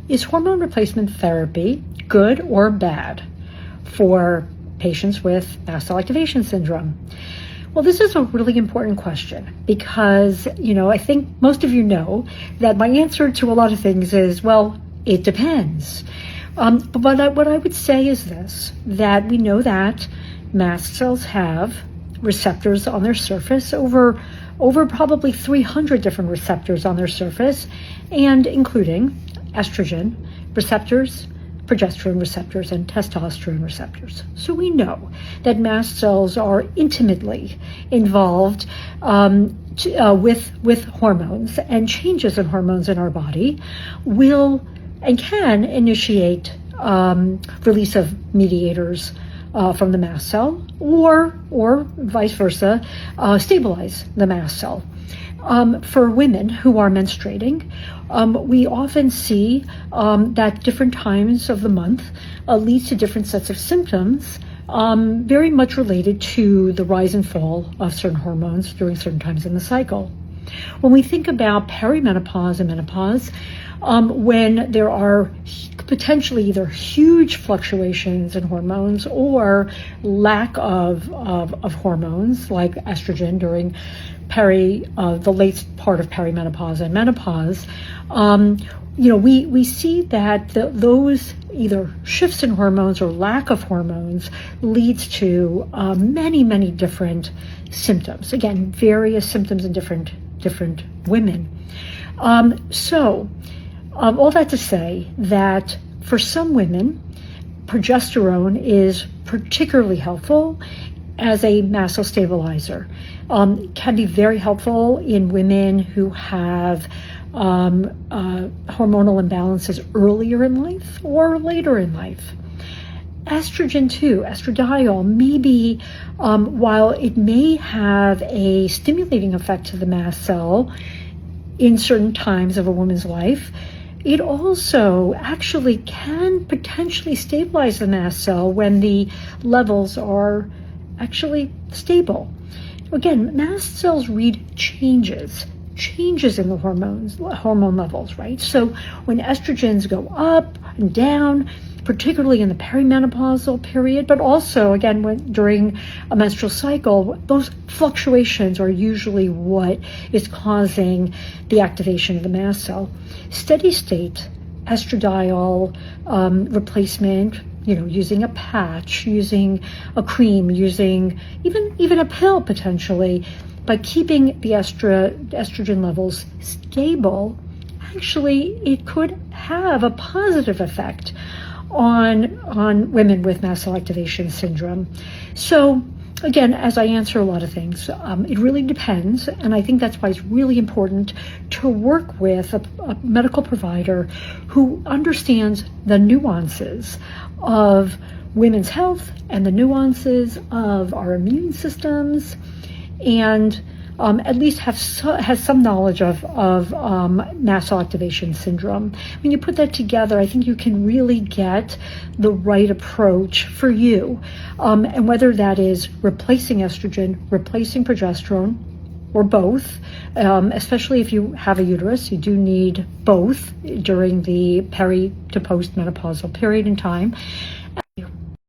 is hormone replacement therapy good or bad for patients with mast-cell activation syndrome? Well, this is a really important question because, I think most of you know that my answer to a lot of things is, well, it depends. But what I would say is this, that we know that mast cells have receptors on their surface, over probably 300 different receptors on their surface, and including estrogen receptors, progesterone receptors, and testosterone receptors. So we know that mast cells are intimately involved with hormones, and changes in hormones in our body will and can initiate release of mediators from the mast cell, or vice versa, stabilize the mast cell. For women who are menstruating, we often see that different times of the month leads to different sets of symptoms, very much related to the rise and fall of certain hormones during certain times in the cycle. When we think about perimenopause and menopause, when there are potentially either huge fluctuations in hormones or lack of hormones like estrogen during the late part of perimenopause and menopause, we see that those either shifts in hormones or lack of hormones leads to many different symptoms. Again, various symptoms in different women. All that to say that for some women, progesterone is particularly helpful as a mast cell stabilizer. Can be very helpful in women who have hormonal imbalances earlier in life or later in life. Estrogen too, estradiol, maybe while it may have a stimulating effect to the mast cell in certain times of a woman's life, it also actually can potentially stabilize the mast cell when the levels are actually stable. Again, mast cells read changes in the hormone levels, right? So when estrogens go up and down, particularly in the perimenopausal period, but also, again, during a menstrual cycle, those fluctuations are usually what is causing the activation of the mast cell. Steady state estradiol replacement, using a patch, using a cream, using even a pill potentially, by keeping the estrogen levels stable, actually it could have a positive effect on women with mast cell activation syndrome. So again, as I answer a lot of things, it really depends, and I think that's why it's really important to work with a medical provider who understands the nuances of women's health and the nuances of our immune systems, and at least has some knowledge of mast cell activation syndrome. When you put that together, I think you can really get the right approach for you, and whether that is replacing estrogen, replacing progesterone, or both, especially if you have a uterus, you do need both during the peri to post menopausal period in time.